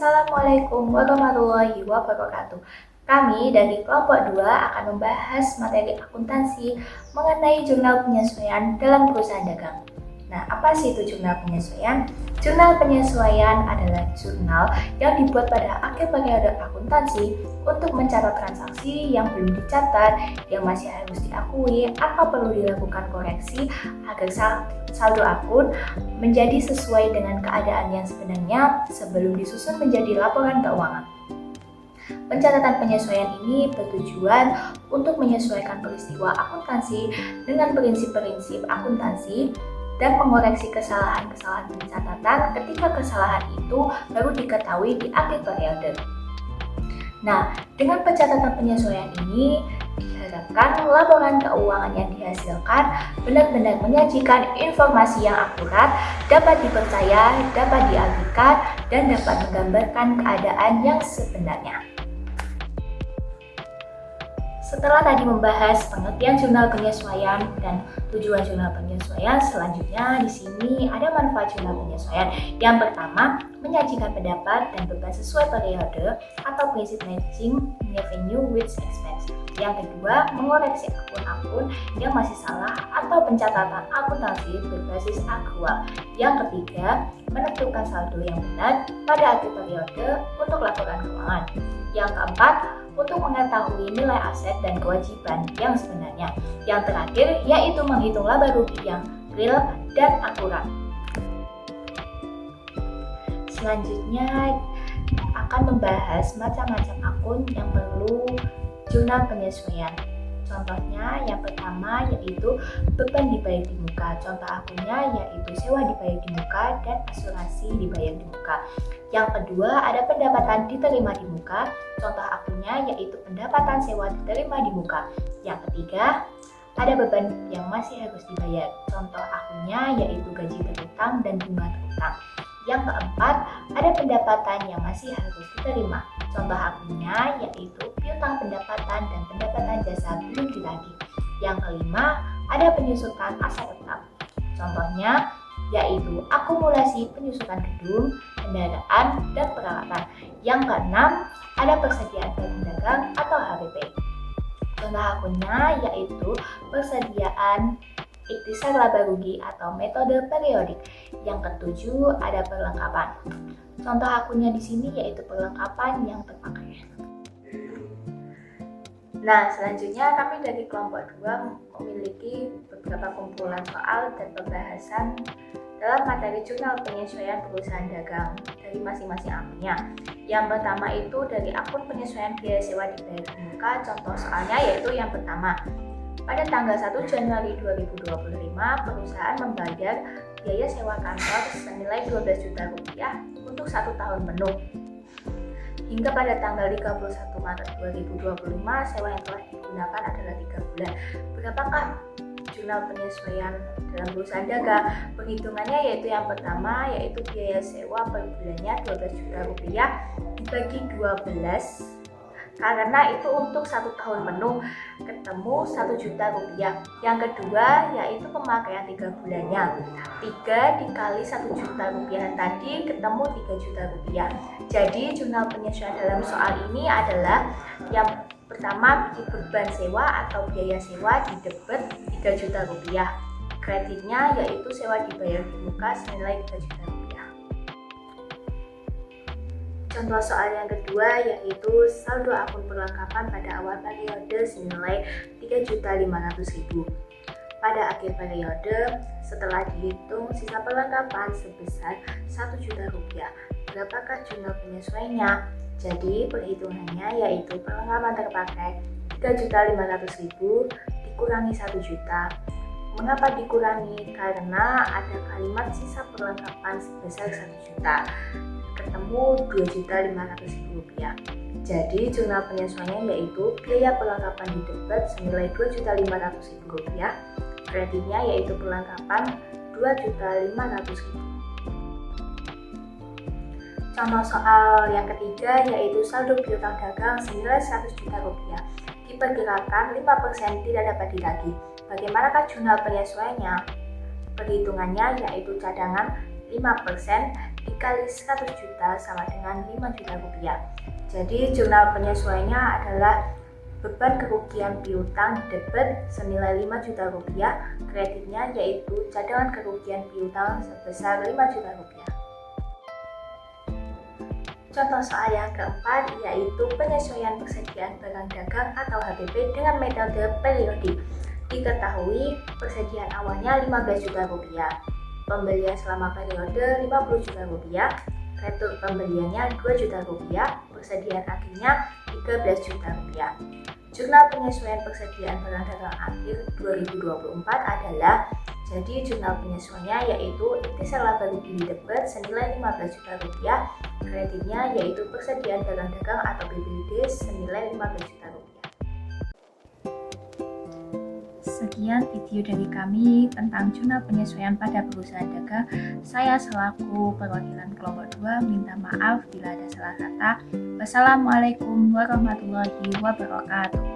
Assalamualaikum warahmatullahi wabarakatuh. Kami dari kelompok 2 akan membahas materi akuntansi mengenai jurnal penyesuaian dalam perusahaan dagang. Nah, apa sih itu jurnal penyesuaian? Jurnal penyesuaian adalah jurnal yang dibuat pada akhir periode akuntansi untuk mencatat transaksi yang belum dicatat, yang masih harus diakui atau perlu dilakukan koreksi agar saldo akun menjadi sesuai dengan keadaan yang sebenarnya sebelum disusun menjadi laporan keuangan. Pencatatan penyesuaian ini bertujuan untuk menyesuaikan peristiwa akuntansi dengan prinsip-prinsip akuntansi dan mengoreksi kesalahan-kesalahan pencatatan ketika kesalahan itu baru diketahui di akhir periode. Nah, dengan pencatatan penyesuaian ini diharapkan laporan keuangan yang dihasilkan benar-benar menyajikan informasi yang akurat, dapat dipercaya, dapat dialihkan, dan dapat menggambarkan keadaan yang sebenarnya. Setelah tadi membahas pengertian jurnal penyesuaian dan tujuan jurnal penyesuaian, selanjutnya di sini ada manfaat jurnal penyesuaian. Yang pertama, menyajikan pendapat dan beban sesuai periode atau prinsip matching revenue with expense. Yang kedua, mengoreksi akun-akun yang masih salah atau pencatatan akuntansi berbasis akrual. Yang ketiga, menentukan saldo yang benar pada akhir periode untuk laporan keuangan. Yang keempat, untuk mengetahui nilai aset dan kewajiban yang sebenarnya. Yang terakhir, yaitu menghitung laba rugi yang real dan akurat. Selanjutnya akan membahas macam-macam akun yang perlu jurnal penyesuaian. Contohnya yang pertama yaitu beban dibayar di muka. Contoh akunnya yaitu sewa dibayar di muka dan asuransi dibayar di muka. Yang kedua ada pendapatan diterima di muka. Contoh akunnya yaitu pendapatan sewa diterima di muka. Yang ketiga ada beban yang masih harus dibayar. Contoh akunnya yaitu gaji berutang dan bunga terutang. Yang keempat, ada pendapatan yang masih harus diterima. Contoh akunnya yaitu piutang pendapatan dan pendapatan jasa belum ditagih. Yang kelima, ada penyusutan aset tetap. Contohnya yaitu akumulasi penyusutan gedung, kendaraan, dan peralatan. Yang keenam, ada persediaan barang dagang atau HBP. Contoh akunnya yaitu persediaan ikhtisar laba rugi atau metode periodik. Yang ketujuh ada perlengkapan. Contoh akunnya di sini yaitu perlengkapan yang terpakai. Nah, selanjutnya kami dari kelompok 2 memiliki beberapa kumpulan soal dan pembahasan dalam materi jurnal penyesuaian perusahaan dagang dari masing-masing akunnya. Yang pertama itu dari akun penyesuaian biaya sewa dibayar di muka. Contoh soalnya yaitu yang pertama, pada tanggal 1 Januari 2025, perusahaan membayar biaya sewa kantor senilai 12 juta rupiah untuk 1 tahun penuh. Hingga pada tanggal 31 Maret 2025, sewa yang telah digunakan adalah 3 bulan. Berapakah jurnal penyesuaian dalam perusahaan dagang? Perhitungannya yaitu yang pertama, yaitu biaya sewa per bulannya 12 juta rupiah dibagi 12, karena itu untuk 1 tahun penuh ketemu 1 juta rupiah. Yang kedua yaitu pemakaian 3 bulannya. 3 dikali 1 juta rupiah tadi ketemu 3 juta rupiah. Jadi jurnal penyesuaian dalam soal ini adalah yang pertama, beban sewa atau biaya sewa di debit 3 juta rupiah. Kreditnya yaitu sewa dibayar di muka senilai 3 juta rupiah. Contoh soal yang kedua yaitu saldo akun perlengkapan pada awal periode senilai 3.500.000. Pada akhir periode, setelah dihitung sisa perlengkapan sebesar 1 juta rupiah. Berapakah jurnal penyesuaiannya? Jadi perhitungannya yaitu perlengkapan terpakai 3.500.000 dikurangi 1 juta. Mengapa dikurangi? Karena ada kalimat sisa perlengkapan sebesar 1 juta. Ketemu 2.500.000 rupiah. Jadi jurnal penyesuaiannya yaitu biaya perlengkapan di debit senilai 2.500.000 rupiah. Kreditnya yaitu perlengkapan 2.500.000. Contoh soal yang ketiga yaitu saldo piutang dagang senilai 100 juta rupiah. Diperkirakan 5% tidak dapat ditagih. Bagaimanakah jurnal penyesuaiannya? Perhitungannya yaitu cadangan 5% dikali 100 juta sama dengan 5 juta rupiah. Jadi jurnal penyesuaiannya adalah beban kerugian piutang debit senilai 5 juta rupiah, kreditnya yaitu cadangan kerugian piutang sebesar 5 juta rupiah. Contoh soal yang keempat yaitu penyesuaian persediaan barang dagang atau HBP dengan metode periodik. Diketahui persediaan awalnya 15 juta rupiah, pembelian selama periode 50 juta rupiah, retur pembeliannya 2 juta rupiah, persediaan akhirnya 13 juta rupiah. Jurnal penyesuaian persediaan barang dagang akhir 2024 adalah, jadi jurnal penyesuaiannya yaitu indeksal laba rugi debit senilai 15 juta rupiah, kreditnya yaitu persediaan barang dagang atau PBD senilai 15 juta rupiah. Sekian video dari kami tentang jurnal penyesuaian pada perusahaan dagang. Saya selaku perwakilan kelompok 2 minta maaf bila ada salah kata. Wassalamualaikum warahmatullahi wabarakatuh.